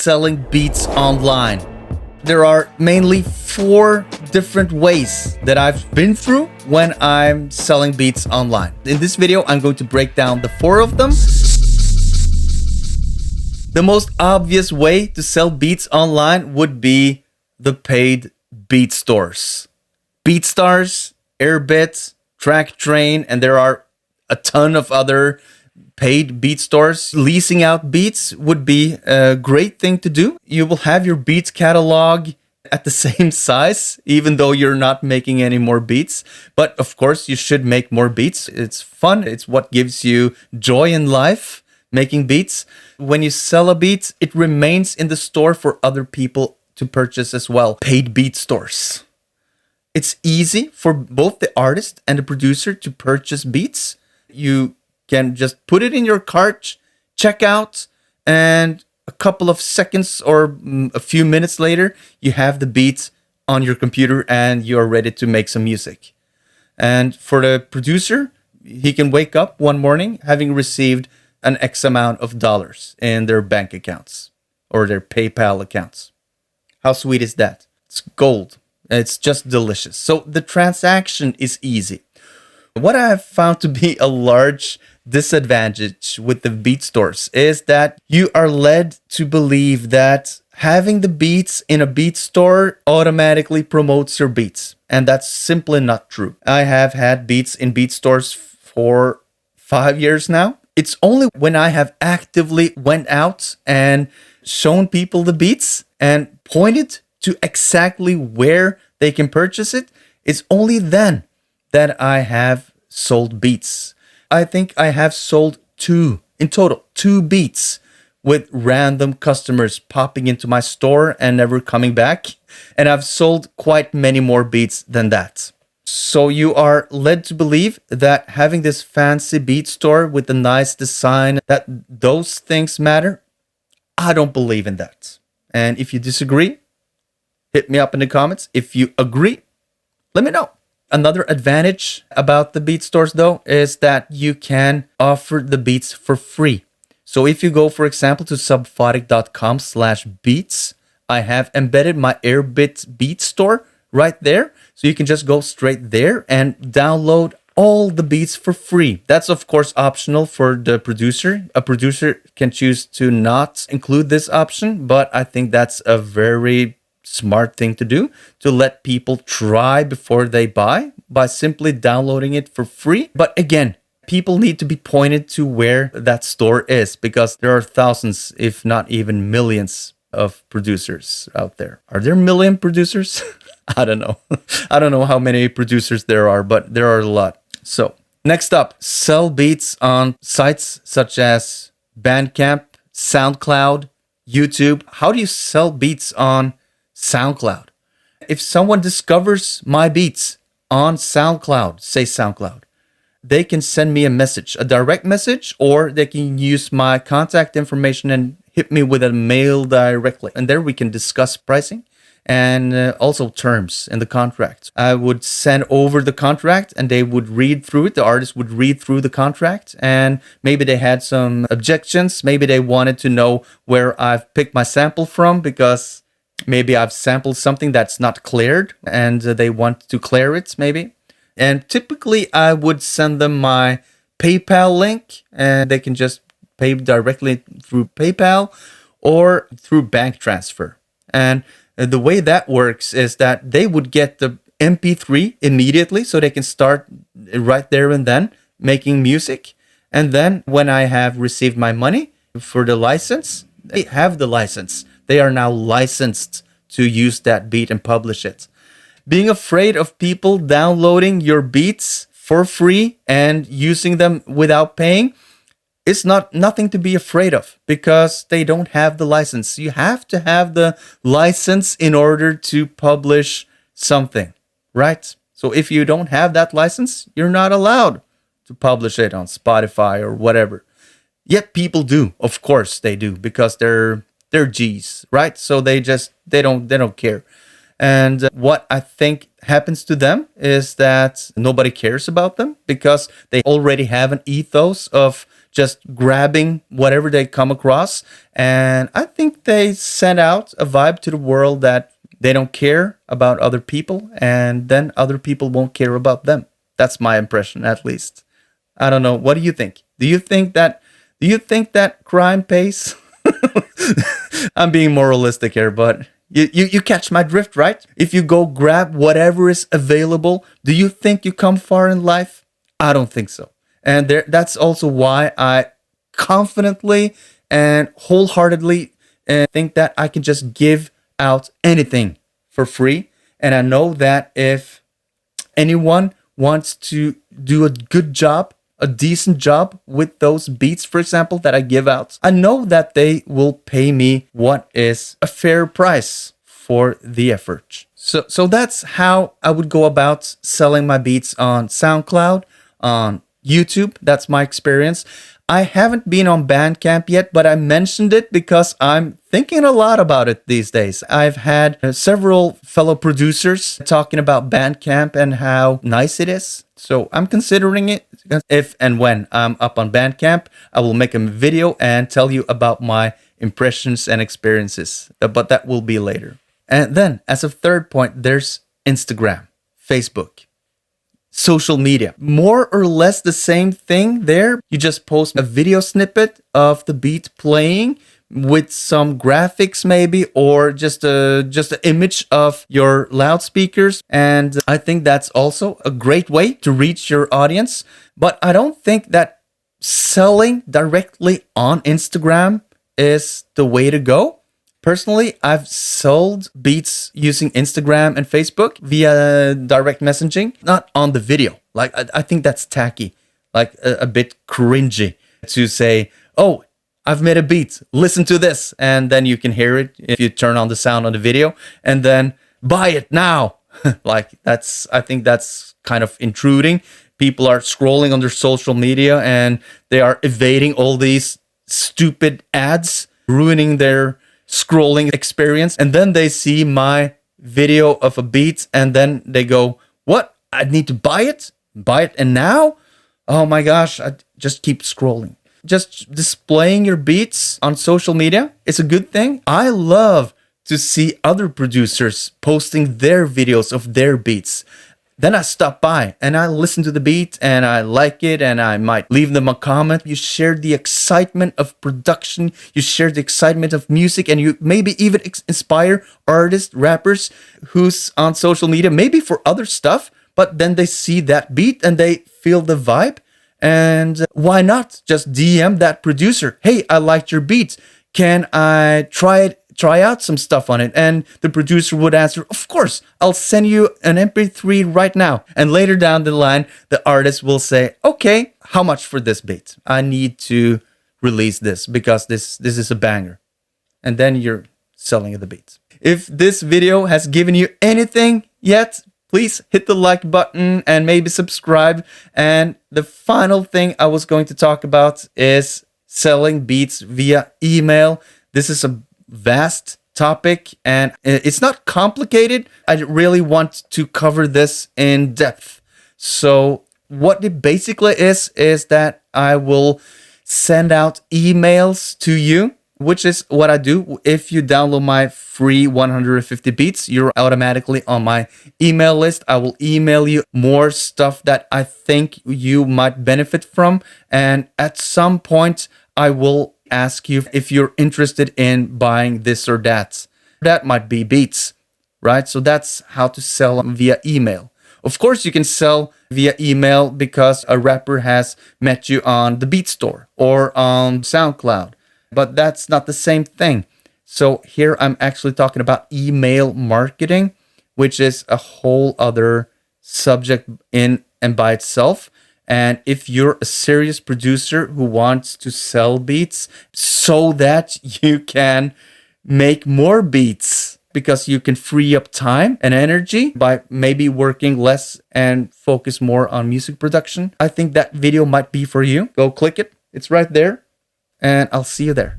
selling beats online. There are mainly 4 different ways that I've been through when I'm selling beats online. In this video, I'm going to break down the 4 of them. The most obvious way to sell beats online would be the paid beat stores. BeatStars, Airbit, TrackTrain, and there are a ton of other paid beat stores. Leasing out beats would be a great thing to do. You will have your beats catalog at the same size, even though you're not making any more beats. But of course, you should make more beats. It's fun. It's what gives you joy in life, making beats. When you sell a beat, it remains in the store for other people to purchase as well. Paid beat stores. It's easy for both the artist and the producer to purchase beats. You can just put it in your cart, check out, and a couple of seconds or a few minutes later, you have the beats on your computer and you're ready to make some music. And for the producer, he can wake up one morning having received an X amount of dollars in their bank accounts or their PayPal accounts. How sweet is that? It's gold. It's just delicious. So the transaction is easy. What I have found to be a large disadvantage with the beat stores is that you are led to believe that having the beats in a beat store automatically promotes your beats. And that's simply not true. I have had beats in beat stores for 5 years now. It's only when I have actively went out and shown people the beats and pointed to exactly where they can purchase it, it's only then that I have sold beats. I think I have sold 2 beats with random customers popping into my store and never coming back. And I've sold quite many more beats than that. So you are led to believe that having this fancy beat store with a nice design, that those things matter. I don't believe in that. And if you disagree, hit me up in the comments. If you agree, let me know. Another advantage about the beat stores, though, is that you can offer the beats for free. So if you go, for example, to subphotic.com/beats, I have embedded my Airbit beat store right there. So you can just go straight there and download all the beats for free. That's, of course, optional for the producer. A producer can choose to not include this option, but I think that's a very smart thing to do, to let people try before they buy by simply downloading it for free. But again, people need to be pointed to where that store is because there are thousands, if not even millions of producers out there. Are there a million producers? I don't know. I don't know how many producers there are, but there are a lot. So next up, sell beats on sites such as Bandcamp, SoundCloud, YouTube. How do you sell beats on SoundCloud? If someone discovers my beats on SoundCloud, say SoundCloud, they can send me a message, a direct message, or they can use my contact information and hit me with a mail directly. And there we can discuss pricing and also terms in the contract. I would send over the contract and they would read through it. The artist would read through the contract and maybe they had some objections. Maybe they wanted to know where I've picked my sample from because maybe I've sampled something that's not cleared and they want to clear it maybe. And typically I would send them my PayPal link and they can just pay directly through PayPal or through bank transfer. And the way that works is that they would get the MP3 immediately so they can start right there and then making music. And then when I have received my money for the license, they have the license. They are now licensed to use that beat and publish it. Being afraid of people downloading your beats for free and using them without paying is nothing to be afraid of because they don't have the license. You have to have the license in order to publish something, right? So if you don't have that license, you're not allowed to publish it on Spotify or whatever. Yet people do, of course they do, because they're G's, right? So they don't care. And what I think happens to them is that nobody cares about them because they already have an ethos of just grabbing whatever they come across. And I think they send out a vibe to the world that they don't care about other people, and then other people won't care about them. That's my impression, at least. I don't know. What do you think? Do you think that crime pays? I'm being moralistic here, but you catch my drift, right? If you go grab whatever is available, do you think you come far in life? I don't think so. And that's also why I confidently and wholeheartedly think that I can just give out anything for free. And I know that if anyone wants to do a good job, a decent job with those beats, for example, that I give out, I know that they will pay me what is a fair price for the effort. So that's how I would go about selling my beats on SoundCloud, on YouTube. That's my experience. I haven't been on Bandcamp yet, but I mentioned it because I'm thinking a lot about it these days. I've had several fellow producers talking about Bandcamp and how nice it is. So I'm considering it. If and when I'm up on Bandcamp, I will make a video and tell you about my impressions and experiences. But that will be later. And then, as a third point, there's Instagram, Facebook, social media. More or less the same thing there. You just post a video snippet of the beat playing with some graphics maybe, or just an image of your loudspeakers. And I think that's also a great way to reach your audience. But I don't think that selling directly on Instagram is the way to go. Personally, I've sold beats using Instagram and Facebook via direct messaging, not on the video. Like, I think that's tacky, like a bit cringy to say, oh, I've made a beat, listen to this. And then you can hear it if you turn on the sound on the video, and then buy it now. I think that's kind of intruding. People are scrolling on their social media and they are evading all these stupid ads, ruining their scrolling experience. And then they see my video of a beat and then they go, what? I need to buy it? Buy it and now? Oh my gosh, I just keep scrolling. Just displaying your beats on social media is a good thing. I love to see other producers posting their videos of their beats. Then I stop by and I listen to the beat and I like it and I might leave them a comment. You share the excitement of production. You share the excitement of music, and you maybe even inspire artists, rappers who's on social media, maybe for other stuff, but then they see that beat and they feel the vibe. And why not just DM that producer? Hey, I liked your beat. Can I try out some stuff on it? And the producer would answer, of course, I'll send you an MP3 right now. And later down the line, the artist will say, okay, how much for this beat? I need to release this because this is a banger. And then you're selling the beats. If this video has given you anything yet, please hit the like button and maybe subscribe. And the final thing I was going to talk about is selling beats via email. This is a vast topic and it's not complicated. I really want to cover this in depth. So what it basically is that I will send out emails to you, which is what I do. If you download my free 150 beats, you're automatically on my email list. I will email you more stuff that I think you might benefit from. And at some point, I will ask you if you're interested in buying this or that. That might be beats, right? So that's how to sell via email. Of course, you can sell via email because a rapper has met you on the Beat Store or on SoundCloud. But that's not the same thing. So here I'm actually talking about email marketing, which is a whole other subject in and by itself. And if you're a serious producer who wants to sell beats so that you can make more beats because you can free up time and energy by maybe working less and focus more on music production, I think that video might be for you. Go click it. It's right there. And I'll see you there.